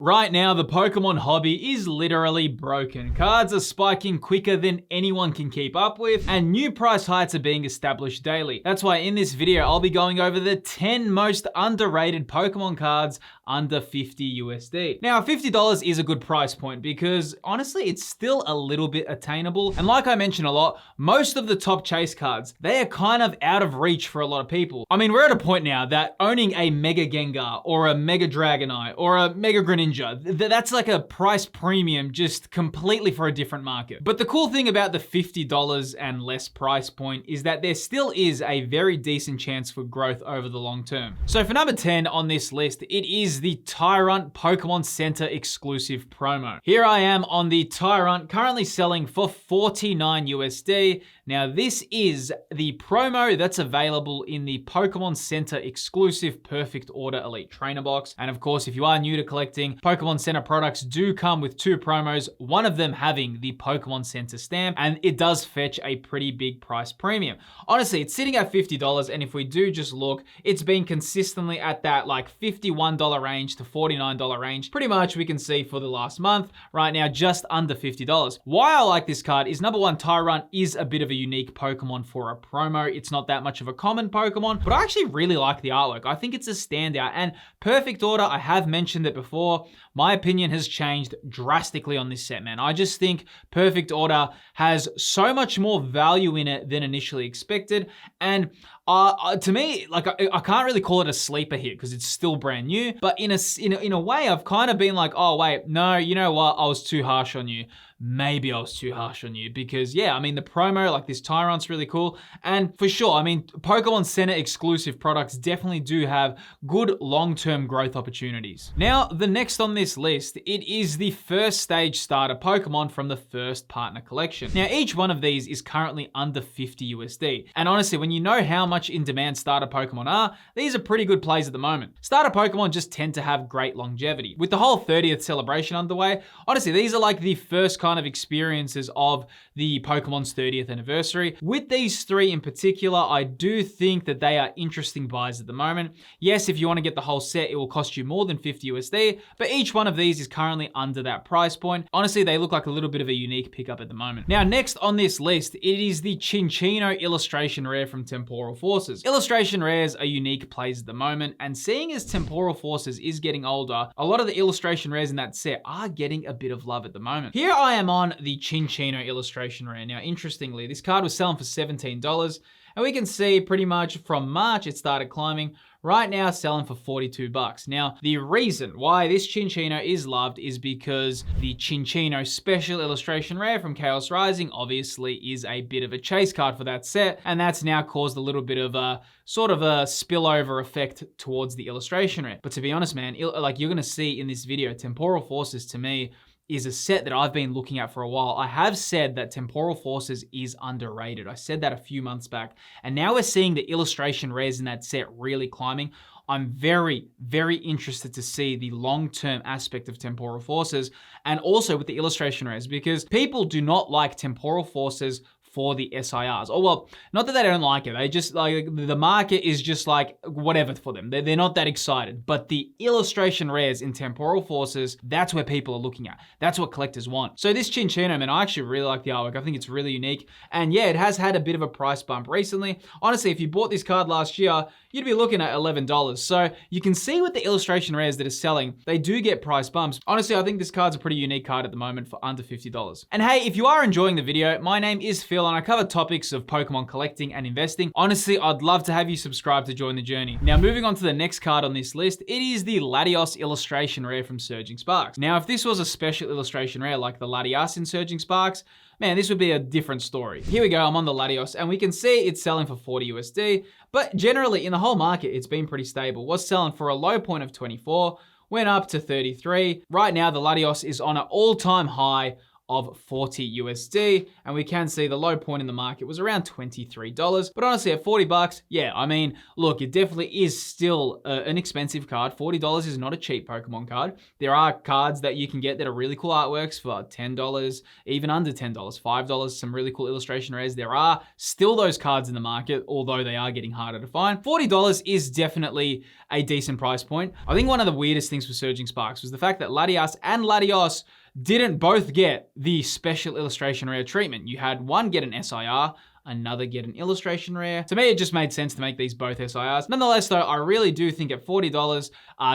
Right now, the Pokemon hobby is literally broken. Cards are spiking quicker than anyone can keep up with, and new price heights are being established daily. That's why in this video, I'll be going over the 10 most underrated Pokemon cards under 50 USD. Now, $50 is a good price point because honestly, it's still a little bit attainable. And like I mentioned a lot, most of the top chase cards, they are kind of out of reach for a lot of people. I mean, we're at a point now that owning a Mega Gengar or a Mega Dragonite or a Mega Greninja, that's like a price premium just completely for a different market. But the cool thing about the $50 and less price point is that there still is a very decent chance for growth over the long term. So for number 10 on this list, it is the Tyrunt Pokemon Center exclusive promo. Here I am on the Tyrunt, currently selling for 49 USD. Now this is the promo that's available in the Pokemon Center exclusive Perfect Order Elite Trainer box. And of course, if you are new to collecting, Pokemon Center products do come with two promos, one of them having the Pokemon Center stamp, and it does fetch a pretty big price premium. Honestly, it's sitting at $50, and if we do just look, it's been consistently at that like $51 range to $49 range. Pretty much we can see for the last month, right now just under $50. Why I like this card is number one, Tyrunt is a bit of a unique Pokemon for a promo. It's not that much of a common Pokemon, but I actually really like the artwork. I think it's a standout, and Perfect Order, I have mentioned it before, my opinion has changed drastically on this set, man. I just think Perfect Order has so much more value in it than initially expected. And to me, like I can't really call it a sleeper hit because it's still brand new. But in a way, I've kind of been like, oh wait, no, you know what? I was too harsh on you. Maybe I was too harsh on you because yeah, I mean the promo, like this Tyrunt's really cool. And for sure, I mean, Pokemon Center exclusive products definitely do have good long-term growth opportunities. Now, the next on this list, it is the first stage starter Pokemon from the first partner collection. Now, each one of these is currently under 50 USD. And honestly, when you know how much in demand starter Pokemon are, these are pretty good plays at the moment. Starter Pokemon just tend to have great longevity. With the whole 30th celebration underway, honestly, these are like the first kind of experiences of the Pokemon's 30th anniversary. With these three in particular, I do think that they are interesting buys at the moment. Yes, if you want to get the whole set, it will cost you more than 50 USD, but each one of these is currently under that price point. Honestly, they look like a little bit of a unique pickup at the moment. Now, next on this list, it is the Cinccino illustration rare from Temporal Forces. Illustration rares are unique plays at the moment, and seeing as Temporal Forces is getting older, a lot of the illustration rares in that set are getting a bit of love at the moment. Here I am on the Cinccino illustration rare. Now, interestingly, this card was selling for $17, and we can see pretty much from March it started climbing. Right now selling for 42 bucks. Now, the reason why this Cinccino is loved is because the Cinccino special illustration rare from Chaos Rising obviously is a bit of a chase card for that set, and that's now caused a little bit of a sort of a spillover effect towards the illustration rare. But to be honest, man, like you're gonna see in this video, Temporal Forces to me is a set that I've been looking at for a while. I have said that Temporal Forces is underrated. I said that a few months back. And now we're seeing the illustration rares in that set really climbing. I'm very, very interested to see the long-term aspect of Temporal Forces and also with the illustration rares because people do not like Temporal Forces for the SIRs. Oh, well, not that they don't like it. They just like, the market is just like whatever for them. They're not that excited. But the illustration rares in Temporal Forces, that's where people are looking at. That's what collectors want. So this Cinccino, man, I actually really like the artwork. I think it's really unique. And yeah, it has had a bit of a price bump recently. Honestly, if you bought this card last year, you'd be looking at $11. So you can see with the illustration rares that are selling, they do get price bumps. Honestly, I think this card's a pretty unique card at the moment for under $50. And hey, if you are enjoying the video, my name is Phil and I cover topics of Pokemon collecting and investing. Honestly, I'd love to have you subscribe to join the journey. Now, moving on to the next card on this list, it is the Latios illustration rare from Surging Sparks. Now, if this was a special illustration rare like the Latias in Surging Sparks, man, this would be a different story. Here we go, I'm on the Latios, and we can see it's selling for 40 USD, but generally in the whole market, it's been pretty stable. Was selling for a low point of 24, went up to 33. Right now, the Latios is on an all-time high of 40 USD, and we can see the low point in the market was around $23. But honestly, at 40 bucks, yeah, I mean, look, it definitely is still an expensive card. $40 is not a cheap Pokemon card. There are cards that you can get that are really cool artworks for $10, even under $10, $5, some really cool illustration rares. There are still those cards in the market, although they are getting harder to find. $40 is definitely a decent price point. I think one of the weirdest things for Surging Sparks was the fact that Latias and Latios didn't both get the special illustration rare treatment. You had one get an SIR, another get an illustration rare. To me, it just made sense to make these both SIRs. Nonetheless, though, I really do think at $40,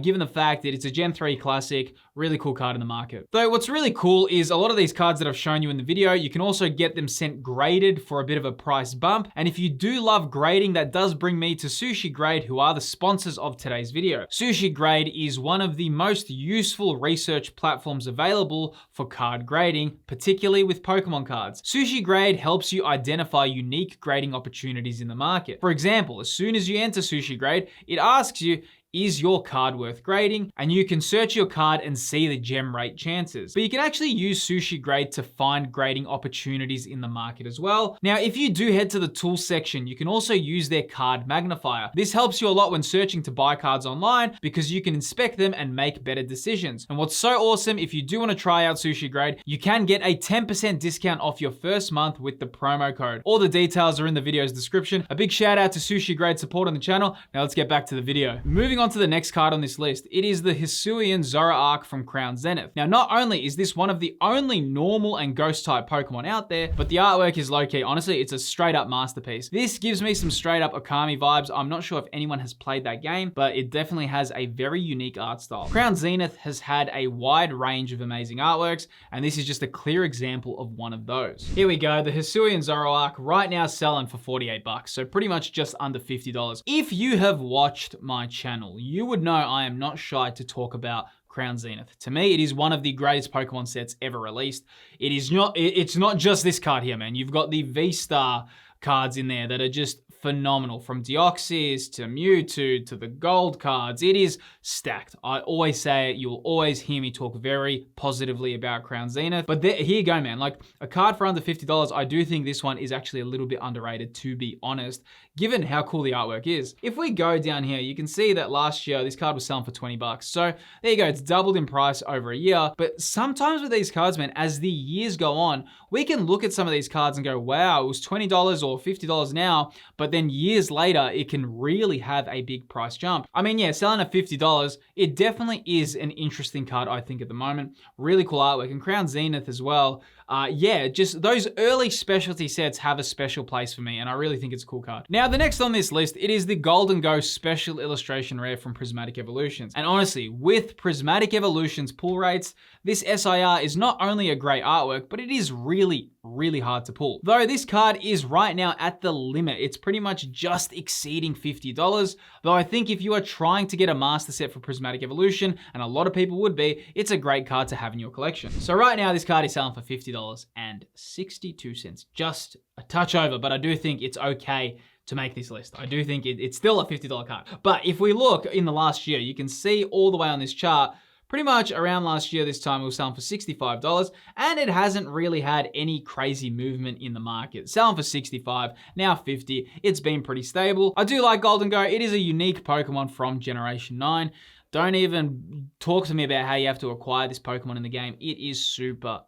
given the fact that it's a Gen 3 classic, really cool card in the market. Though what's really cool is a lot of these cards that I've shown you in the video, you can also get them sent graded for a bit of a price bump. And if you do love grading, that does bring me to Sushi Grade, who are the sponsors of today's video. Sushi Grade is one of the most useful research platforms available for card grading, particularly with Pokemon cards. Sushi Grade helps you identify unique grading opportunities in the market. For example, as soon as you enter Sushi Grade, it asks you, is your card worth grading? And you can search your card and see the gem rate chances. But you can actually use Sushi Grade to find grading opportunities in the market as well. Now, if you do head to the tools section, you can also use their card magnifier. This helps you a lot when searching to buy cards online because you can inspect them and make better decisions. And what's so awesome, if you do want to try out Sushi Grade, you can get a 10% discount off your first month with the promo code. All the details are in the video's description. A big shout out to Sushi Grade support on the channel. Now let's get back to the video. Moving on to the next card on this list, it is the Hisuian Zoroark from Crown Zenith. Now, not only is this one of the only normal and ghost type Pokemon out there, but the artwork is low-key. Honestly, it's a straight up masterpiece. This gives me some straight up Okami vibes. I'm not sure if anyone has played that game, but it definitely has a very unique art style. Crown Zenith has had a wide range of amazing artworks, and this is just a clear example of one of those. Here we go, the Hisuian Zoroark right now selling for 48 bucks, so pretty much just under $50. If you have watched my channel, you would know I am not shy to talk about Crown Zenith. To me, it is one of the greatest Pokemon sets ever released. It's not just this card here, man. You've got the V-Star cards in there that are just phenomenal, from Deoxys to Mewtwo to the gold cards. It is stacked. I always say it. You'll always hear me talk very positively about Crown Zenith. But here you go, man. Like a card for under $50, I do think this one is actually a little bit underrated, to be honest, given how cool the artwork is. If we go down here, you can see that last year, this card was selling for 20 bucks. So there you go. It's doubled in price over a year. But sometimes with these cards, man, as the years go on, we can look at some of these cards and go, wow, it was $20 or $50 now, but then years later, it can really have a big price jump. I mean, yeah, selling at $50, it definitely is an interesting card, I think, at the moment. Really cool artwork, and Crown Zenith as well. Yeah, just those early specialty sets have a special place for me, and I really think it's a cool card. Now, the next on this list, it is the Gholdengo special illustration rare from Prismatic Evolutions. And honestly, with Prismatic Evolutions pull rates, this SIR is not only a great artwork, but it is really hard to pull. Though this card is right now at the limit. It's pretty much just exceeding $50. Though I think if you are trying to get a master set for Prismatic Evolution, and a lot of people would be, it's a great card to have in your collection. So right now, this card is selling for $50.62. Just a touch over, but I do think it's okay to make this list. I do think it's still a $50 card. But if we look in the last year, you can see all the way on this chart, pretty much around last year, this time it was selling for $65, and it hasn't really had any crazy movement in the market. Selling for $65, now $50. It's been pretty stable. I do like Gholdengo. It is a unique Pokemon from Generation 9. Don't even talk to me about how you have to acquire this Pokemon in the game. It is super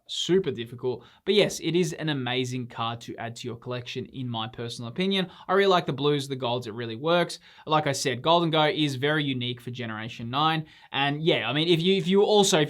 difficult. But yes, it is an amazing card to add to your collection, in my personal opinion. I really like the blues, the golds, it really works. Like I said, Gholdengo is very unique for Generation 9. And yeah, I mean, if you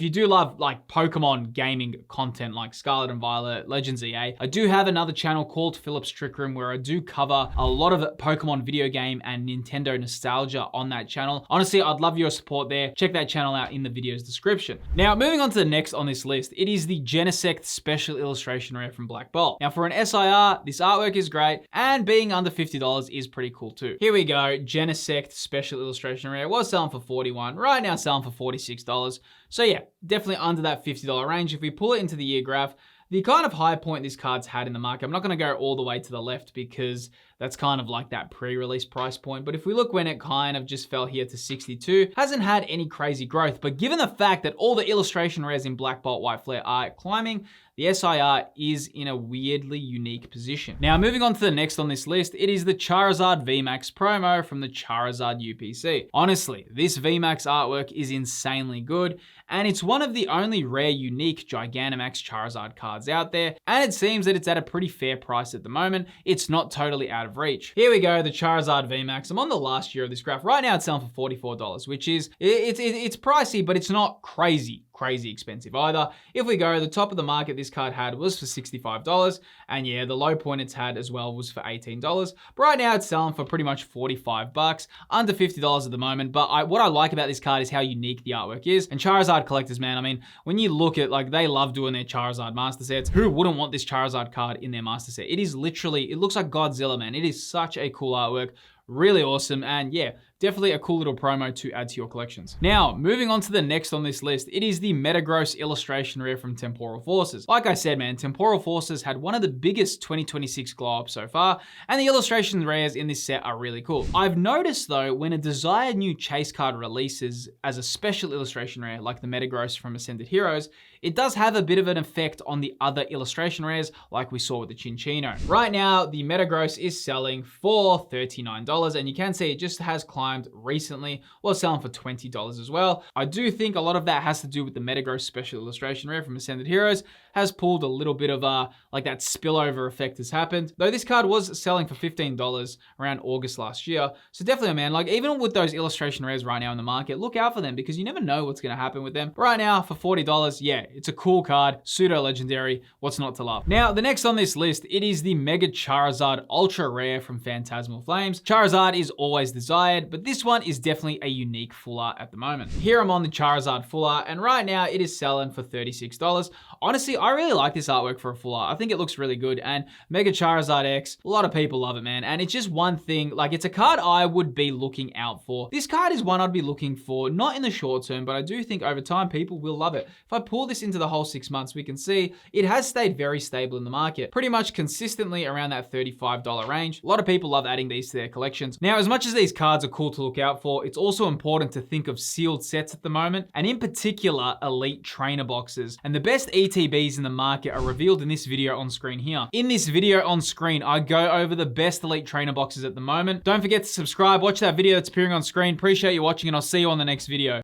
do love like Pokemon gaming content like Scarlet and Violet, Legends EA, I do have another channel called Philip's Trick Room where I do cover a lot of Pokemon video game and Nintendo nostalgia on that channel. Honestly, I'd love your support there. Check that channel out in the video's description. Now, moving on to the next on this list, it is the Genesect special illustration rare from Black Bolt. Now, for an SIR, this artwork is great, and being under $50 is pretty cool too. Here we go, Genesect special illustration rare was selling for $41, right now selling for $46. So yeah, definitely under that $50 range. If we pull it into the year graph, the kind of high point this card's had in the market, I'm not going to go all the way to the left because That's kind of like that pre-release price point. But if we look when it kind of just fell here to 62, hasn't had any crazy growth. But given the fact that all the illustration rares in Black Bolt White Flare are climbing, the SIR is in a weirdly unique position. Now, moving on to the next on this list, it is the Charizard VMAX promo from the Charizard UPC. Honestly, this VMAX artwork is insanely good, and it's one of the only rare unique Gigantamax Charizard cards out there, and it seems that it's at a pretty fair price at the moment. It's not totally out of reach. Here we go, the Charizard VMAX. I'm on the last year of this graph. Right now it's selling for $44, which is, it's pricey, but it's not crazy expensive either. If we go, the top of the market this card had was for $65, and yeah, the low point it's had as well was for $18. But right now it's selling for pretty much $45, under $50 at the moment. But what I like about this card is how unique the artwork is. And Charizard collectors, man, I mean, when you look at, like, they love doing their Charizard master sets. Who wouldn't want this Charizard card in their master set? It is literally, it looks like Godzilla, man. It is such a cool artwork. Really awesome, and yeah, definitely a cool little promo to add to your collections. Now, moving on to the next on this list, it is the Metagross illustration rare from Temporal Forces. Like I said, man, Temporal Forces had one of the biggest 2026 glow ups so far, and the illustration rares in this set are really cool. I've noticed though, when a desired new chase card releases as a special illustration rare, like the Metagross from Ascended Heroes, it does have a bit of an effect on the other illustration rares, like we saw with the Cinccino. Right now, the Metagross is selling for $39, and you can see it just has climbed recently, while selling for $20 as well. I do think a lot of that has to do with the Metagross special illustration rare from Ascended Heroes, has pulled a little bit of like that spillover effect has happened. Though this card was selling for $15 around August last year. So definitely, man, like even with those illustration rares right now in the market, look out for them because you never know what's gonna happen with them. But right now for $40, yeah, it's a cool card, pseudo legendary, what's not to love. Now, the next on this list, it is the Mega Charizard Ultra Rare from Phantasmal Flames. Charizard is always desired, but this one is definitely a unique full art at the moment. Here I'm on the Charizard full art, and right now it is selling for $36. Honestly, I really like this artwork for a full art. I think it looks really good, and Mega Charizard X, a lot of people love it, man. And it's just one thing, like it's a card I would be looking out for. This card is one I'd be looking for, not in the short term, but I do think over time people will love it. If I pull this into the whole 6 months, we can see it has stayed very stable in the market, pretty much consistently around that $35 range. A lot of people love adding these to their collections. Now, as much as these cards are cool to look out for, it's also important to think of sealed sets at the moment, and in particular, elite trainer boxes. And the best ETBs in the market are revealed in this video on screen here. In this video on screen, I go over the best elite trainer boxes at the moment. Don't forget to subscribe, watch that video that's appearing on screen. Appreciate you watching, and I'll see you on the next video.